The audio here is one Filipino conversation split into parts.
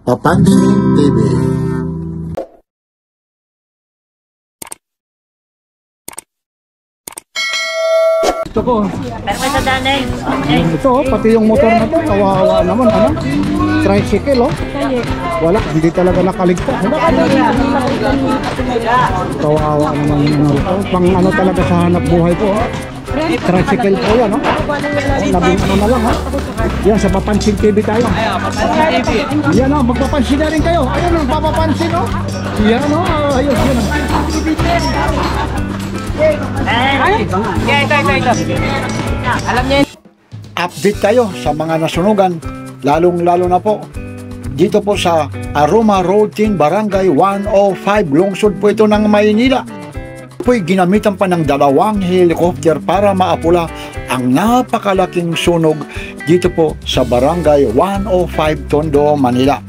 Papansin TV. Ito ko. Ito, pati yung motor na to, kawawa naman, ano? Tricycle, oh. Wala, hindi talaga nakaligtas. Kawawa naman yung ito. Pang ano talaga sa hanap buhay po, oh. Tricycle po yan, oh. Labing ano na lang, oh. Yan, sa Papansin TV tayo. Yan, oh, magpapansin na rin kayo. Ayun, magpapansin, oh. Yan, oh, ayun, yan. Alam niya. Update tayo sa mga nasunugan, lalong-lalo na po dito po sa Aroma Road 10, Barangay 105, lungsod po ito ng Maynila. Po'y ginamitan pa ng 2 helicopter para maapula ang napakalaking sunog dito po sa Barangay 105, Tondo, Manila.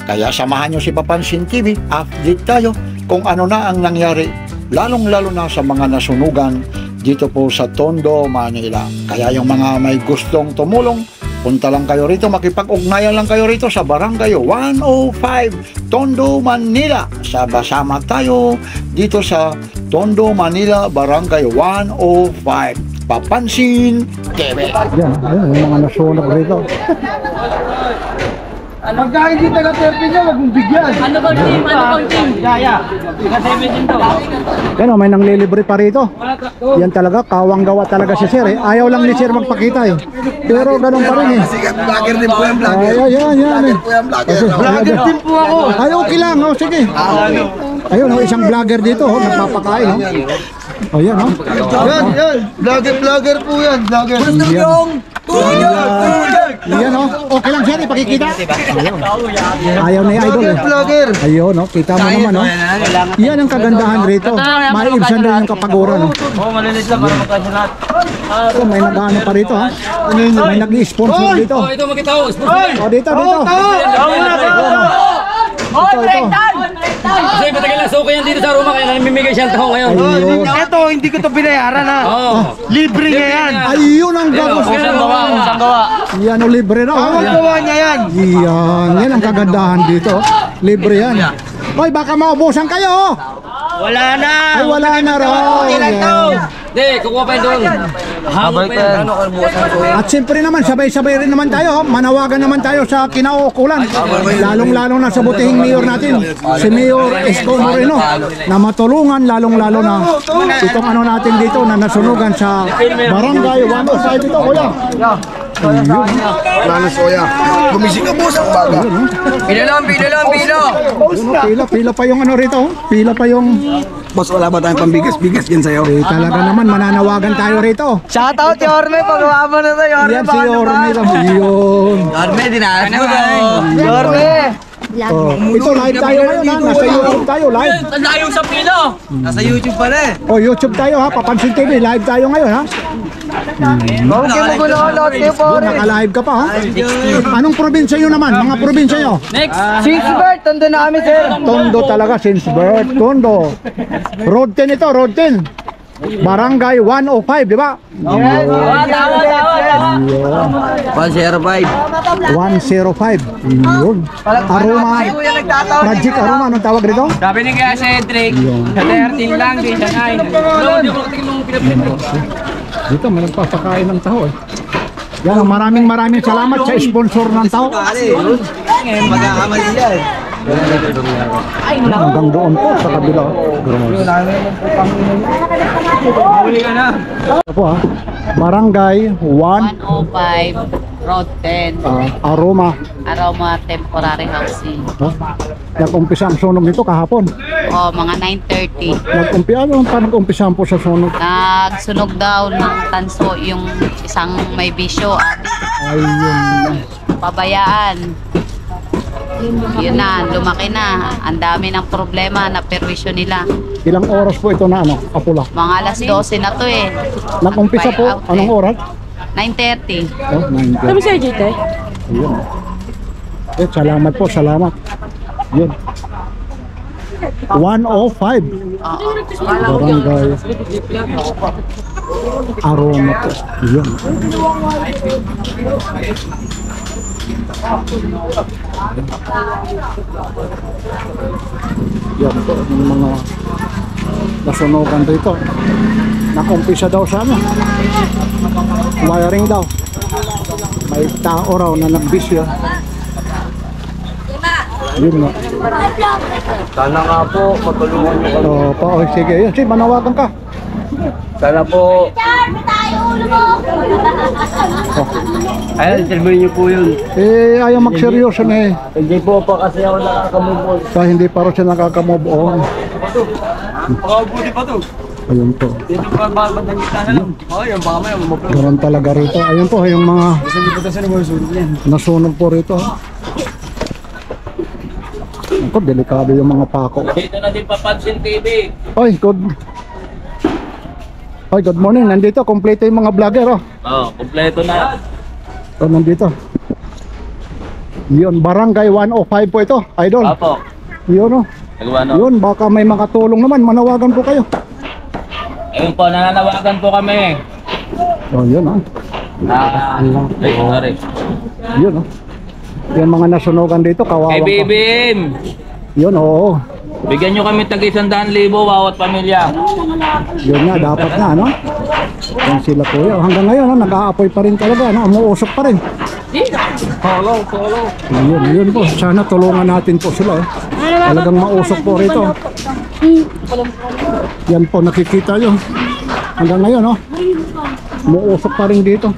Kaya samahan nyo si Papansin TV, update tayo kung ano na ang nangyari, lalong-lalo na sa mga nasunugan dito po sa Tondo, Manila. Kaya yung mga may gustong tumulong, punta lang kayo rito, makipag-ugnayan lang kayo rito sa Barangay 105, Tondo, Manila. Sama-sama tayo dito sa Tondo, Manila, Barangay 105. Papansin TV. Yan, ayun, yung mga nasunog rito. Pagka hindi taga-30 niya, wag mong bigyan. Ano bang team? Ano bang team? Yaya. Taga-17 to. Yan, may nanglilibre pa rito. Yan talaga, kawang gawa talaga si Sir, eh. Ayaw lang ni Sir magpakita, eh. Pero ganun pa rin, eh. Sikat vlogger din po yung vlogger. Yan, eh. Po yung vlogger. Vlogger din po ako. Ay, okay lang, oh, sige. Ayun, oh, isang vlogger dito, oh, nagpapakain, oh. Oh, yan, oh. Yan. Vlogger po yan. Vlogger. Yan, oh. Okay lang, Sir, ipakikita. Ayaw na yung idol, eh. Vlogger. Ayun, no? Kita mo naman, no? Yan ang kagandahan rito. Maiibsan rin yung kapaguran, no? Oo, malilit lang para magkasya lahat. Oh, may nag-ano pa rito, ha? May nag-i-sponsor dito. Oh, ito makita ko. Sponsor. Oh, dito. Kasi matagal na suko yan dito sa Roma, kaya namimigay siyang taho ngayon. Ayun. Ito, hindi ko to binayaran ha. Oo. Libre niya yan. Ayun ang gagos. Usang gawa. Yan, oh, libre na, oh. Ang gawa niya yan. Yan ang kagandahan dito. Libre yan. Hoy, baka maubusan kayo, oh. Wala na. Ay, wala na raw. Ilan to? Hindi, kukuha pa yun doon. Habang pa yan. Ano kalbusan ko yan? At siyempre naman, sabay-sabay rin naman tayo. Manawagan naman tayo sa kinaukulan. Lalong-lalo na sa butihing mayor natin, si Mayor Isko Moreno, na matulungan lalong-lalo na itong ano natin dito na nasunugan sa Barangay 105 dito, kuya. Plano soya. Gumising ka po sa umaga. Pila pa yung ano rito. Pila pa yung... Boss, wala ba tayong pambigas-bigas yan sa'yo? talaga naman, mananawagan tayo rito. Shoutout Yorme, pagawa mo na to Yorme. Yan si Yorme lang. Yun. Yorme, dinaas mo na. Yorme. Oh, ito live tayo ngayon, ha. Nasa YouTube tayo, live. Layo sa pila. Nasa YouTube pa rin. Oh, YouTube tayo, ha. Papansin TV, live tayo ngayon, ha. Okay mo gulo ko, lot kayo po rin. Naka-live ka pa, ha. Anong probinsya nyo naman? Mga probinsya nyo? Next. Sinsbert, tondo na kami sir. Tondo talaga, Sinsbert, Tondo. Road 10 ito, Road 10. Barangay 105, di ba? Yes, Tawa. 105. Yun. Aroma. Project Aroma, anong tawag rito? Sabi ni kaya Cedric, sa 13 lang, di siya 9. Hindi mo kating nung pinaprito. Dito, may nagpapakain ng taho, eh. Yan, maraming salamat sa sponsor ng taho. Mag-aamal yan. Hanggang doon po sa kabila. Huli ka na. Ito po, ha. Barangay 105 Road 10 Aroma. Aroma Temporary Housing. Nag-umpisa ang sunog nito kahapon. O mga 9:30. Ano pa nag-umpisa po sa sunog? Nagsunog daw ng tanso yung isang may bisyo at Ayun. pabayaan. Yun na, lumaki na. Ang dami ng problema na perwisyo nila. Ilang oras po ito na ano, kapula? Mga alas 12 na to eh. Nag-umpisa po, anong oras? 9:30. Oh, 9. Kami sa Jite. Ayun. Salamat po, salamat. Yun. 105. Barangay Aroma po. Yun. Yan po, yung mga nasunugan dito. Nakumpisa daw sa ano, wiring daw. May tao raw na nagbisyo. Yun nga. Sana nga po, matulungan mo kami. So, oh, sige, yun. Sige, manawagan ka. Sana po. Ayun, silbihin niyo po yun. Eh, ayaw magseryoso na eh. Hindi po pa kasi ako nakakamove on. Kaya hindi pa rin siya nakakamove on. Makabuti pa to. Ayun po. Dito pa babandangita na lang. Oh, yung baka may umaplo. Ganun talaga rito. Ayun po, yung mga Kasi hindi po tayo sa nagmasunog yan. nasunog po rito. Ako, delikado yung mga pako. Dito na din Papansin TV. Oy, good morning. Nandito, kompleto yung mga vlogger, oh. Oh, kompleto na. Oh, nandito. Yun, Barangay 105 po ito, idol. Apo. Yun, oh. Nagawa no? Yun, baka may makatulong naman. Manawagan po kayo. Ayun po, nananawagan po kami. Oh, yun, oh. Ay, sorry. Yun, oh. Yung mga nasunugan dito, kawawa Kay pa. Bibim, Yun, oo. bigyan nyo kami tag 100,000 bawat pamilya. Yun nga, dapat na, ano? Yan sila kuya. Hanggang ngayon, no, nag-aapoy pa rin talaga, no? Umuusok pa rin. Follow. Yun po. Sana tulungan natin po sila, eh. Talagang mausok po rito. Yan po, nakikita yun. Hanggang ngayon, no? Umuusok pa rin dito.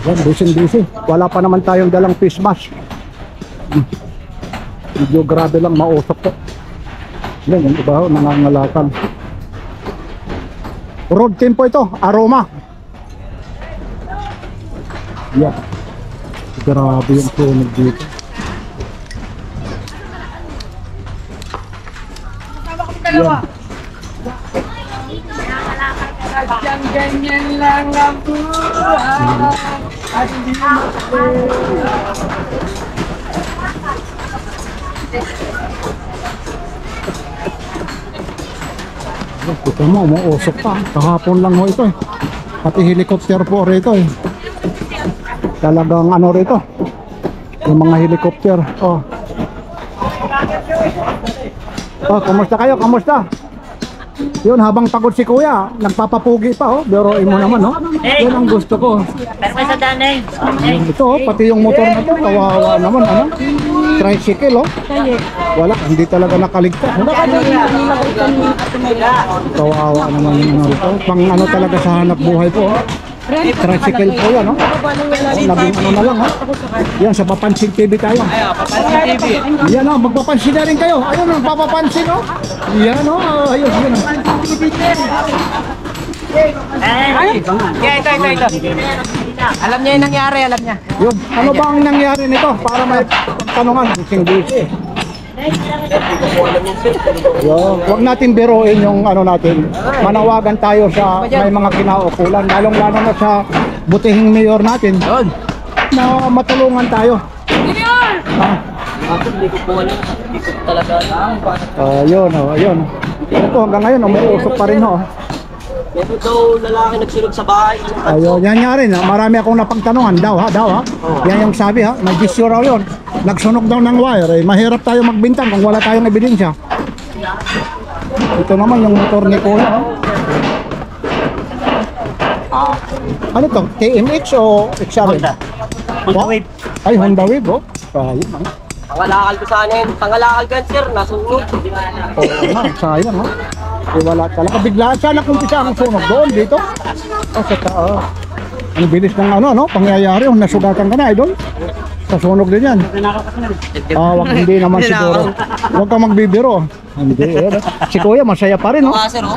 Yan, busy. Wala pa naman tayong dalang face mask. Medyo grabe lang, mausok po. Yan, yung iba, nangangalakal. Road team po ito, Aroma. Yan. Grabe yung tunog dito. Yan. Ganyan lang ang buhay. At hindi Ito mo, umuusok pa. Kahapon lang mo ito, eh. Pati helicopter po rito, eh. Talagang ano rito. Yung mga helicopter. Oh. Oh, kumusta kayo? Kamusta? Yun, habang pagod si kuya, nagpapapugi pa, oh. Biruin mo naman, oh. Yun ang gusto ko. Yun, ito, oh, pati yung motor na to, kawawa naman, ano? Tricycle, oh. Wala, hindi talaga nakaligtas. Kawawa naman yung ano ito. Pang ano talaga sa hanap buhay po, oh. Tricycle po yan, oh. Naging ano na lang, oh. Yan, sa Papansin TV tayo. Papansin TV. Yan, oh, magpapansin na rin kayo. Ayun, oh, papapansin, oh. Yan, oh, ayun, yun, oh. Ito. Alam niya yung nangyari, alam niya. Yun, ano ba ang nangyari nito? Para may tanungan, busy. Yo, wag natin biruin yung ano natin. Manawagan tayo sa may mga kinaukulan, lalong-lalo na sa butihing mayor natin. Yun. Na matulungan tayo. Hindi ko po alam. Hindi ko talaga alam. Ayun, ayun. Ito hanggang ngayon, umuusok pa rin, oh. Meron daw lalaki nagsunod sa bahay. Ayun, yan nga rin, marami akong napagtanungan daw ha. Yan yung sabi ha, may issue raw yun. Nagsunog daw ng wire, eh. Mahirap tayo magbintang kung wala tayong ebidensya. Ito naman yung motor ni Kuya, oh. Ano to? TMX o XR? Honda Wave. Ay, Honda Wave, oh. Ayun, ha. Pangalakal ko sana yun. Pangalakal ka, sir. Nasunog. Oo nga, sayang ha. Eh, wala talaga. Biglaan sana kung isa ang sunog doon dito. Oh, sa taas. Ang bilis ng ano, pangyayari. Oh, nasugatan ka na, idol. Sa sunog din yan. Wag, hindi naman siguro. Huwag ka magbibiro. Hindi, eh. Si Kuya, masaya pa rin, no? Sir, oh.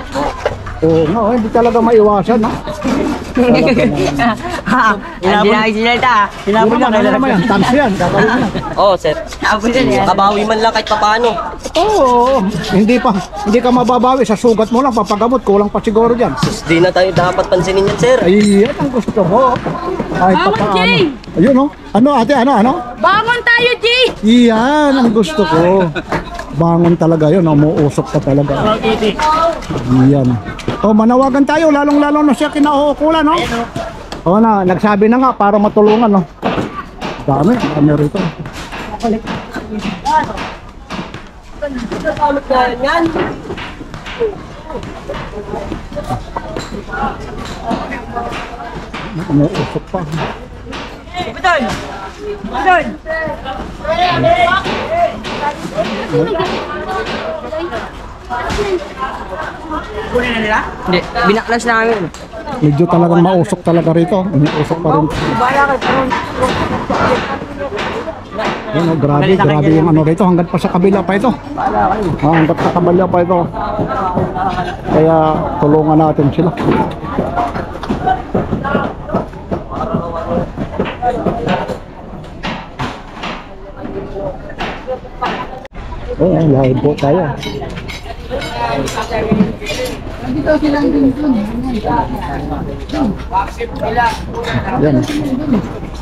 Oo nga, hindi talaga maiwasan, ha? Hindi na isinalita. Ano naman yan? Tams yan. Gagawin yan. Oo, sir. Kabawi man lang kahit papaano. Oo, hindi ka mababawi sa sugat mo lang, papagamot, kulang pa siguro dyan. Di na tayo dapat pansinin yan, sir. Ay, yan ang gusto mo. Ay, papaano. Ayun, no? Ano, ate, ano? Bangon tayo, Jay! Iyan ang gusto ko. bangon talaga yun, umuusok pa talaga. Yan. O, manawagan tayo, lalong-lalo na siya kinauukulan, no? O na, nagsabi na nga para matulungan, no? Dami rito. Umuusok pa. Hindi, binaklas namin. Medyo talagang mausok talaga rito. Umuusok pa rin. Yan, grabe yung ano rito. Hanggang pa sa kabila pa ito. Hanggang sa kabila pa ito. Kaya tulungan natin sila. Live po tayo. Yan.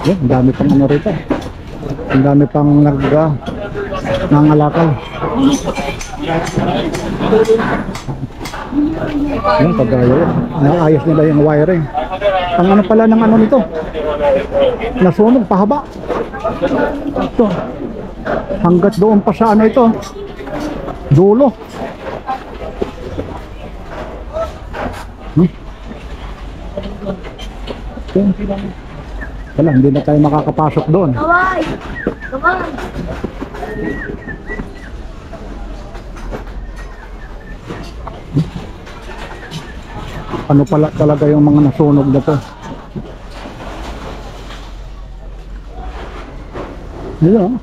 Yan, ang dami pang ano rito. Ang dami pang nangalakal. Yan, pagaya yan. Naayos nila yung wiring. Ang ano pala ng ano nito? Nasunog, pahaba. Ito. Hanggat doon pa sa ano ito. Dulo. Wala, hindi na tayo makakapasok doon. Ano pala talaga yung mga nasunog na to? Yun.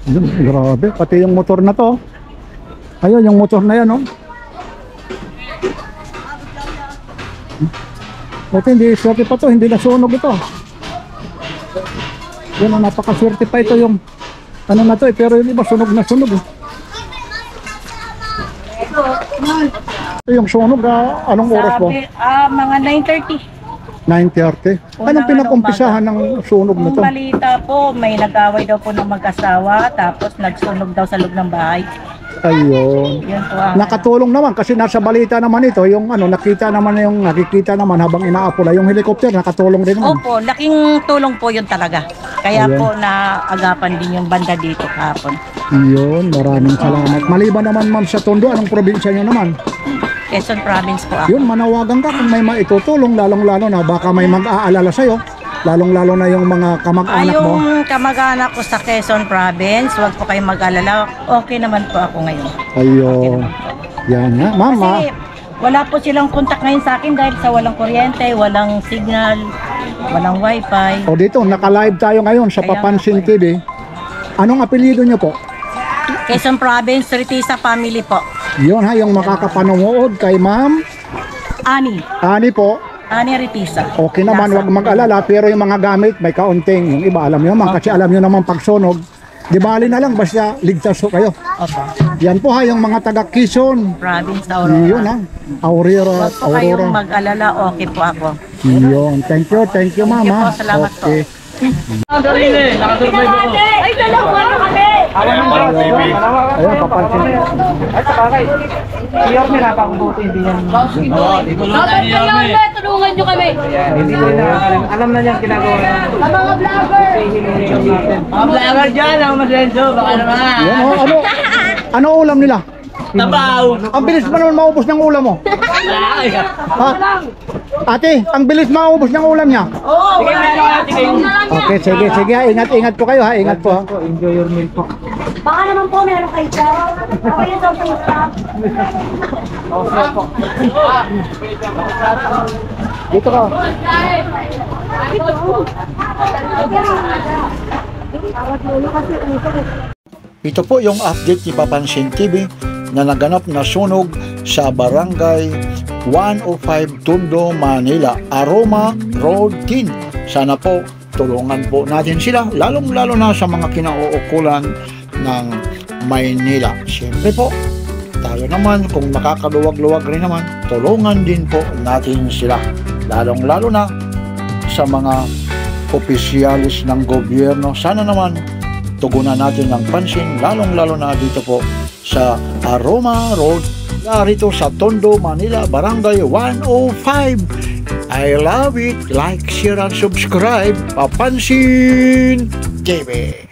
Yun, grabe, pati yung motor na to. Ayun, yung motor na yan, oh. Buti hindi swerte pa to, hindi nasunog ito. Yan, napakaswerte pa ito yung ano na to, pero yung iba sunog na sunog. Ito yung sunog, anong oras po? Mga 9:30. 9:30. Anong pinag-umpisahan ng sunog na to? Kung balita po, may nag-away daw po ng mag-asawa, tapos nagsunog daw sa loob ng bahay. Ayun. Yun po ang... Nakatulong naman kasi nasa balita naman ito, yung ano, nakikita naman habang inaapula yung helicopter, nakatulong din naman. Opo, laking tulong po yun talaga. Kaya Ayan. po naagapan din yung banda dito kahapon. Yun, maraming salamat. Maliban naman ma'am sa Tondo, anong probinsya nyo naman? Quezon Province po ako. Yun, manawagan ka kung may maitutulong, lalong-lalo na baka may mag-aalala sa'yo, lalong-lalo na yung mga kamag-anak mo. Yung kamag-anak ko sa Quezon Province, wag po kayong mag-alala. Okay naman po ako ngayon. Ayun. Yan nga, mama. Kasi wala po silang contact ngayon sa akin dahil sa walang kuryente, walang signal, walang wifi. O dito, naka-live tayo ngayon sa Kaya Papansin nga po TV. Anong apelyido nyo po? Quezon Province, Ritisa Family po. Yun ha, yung makakapanood kay ma'am Ani po. Ani Ritisa. Okay naman, Nasa- wag mag-alala, pero yung mga gamit may kaunting. Yung iba alam nyo naman, kasi alam nyo naman pag sunog, di bali na lang, basta ligtas ho kayo. Opo. Yan po ha, yung mga taga Quezon. Province Aurora. Yun ha, Aurora. Huwag po kayong mag-alala, okay po ako. Yun, thank you mama. Thank you po, salamat po. Okay. Ay, dalawa na kami! Ayun, Papansin. Tulungan nyo kami. Alam na niya ginagawa. Ang mga vlogger. Mga vlogger dyan, ang masenso, baka naman. Yan ho, ano ulam nila? Tabaw! Ang bilis pa naman maubos ng ulam mo. Ha? Ate, ang bilis maubos ng ulam niya. Sige, meron natin kayo. Okay, sige. Ingat po kayo ha. Ingat po ha. Enjoy your meal po. Baka naman po meron kayo dyan. Ako yung social staff. Dito ka. Ito po yung update ni Papansin TV na naganap na sunog sa Barangay 105 Tondo, Manila, Aroma Road 10. Sana po tulungan po natin sila, lalong-lalo na sa mga kinauukulan ng Maynila. Siyempre po, tayo naman kung makakaluwag-luwag rin naman, tulungan din po natin sila. Lalong-lalo na sa mga opisyalis ng gobyerno. Sana naman tugunan natin ng pansin, lalong-lalo na dito po sa Aroma Road, narito sa Tondo, Manila, Barangay 105. I love it. Like, share, and subscribe. Papansin TV.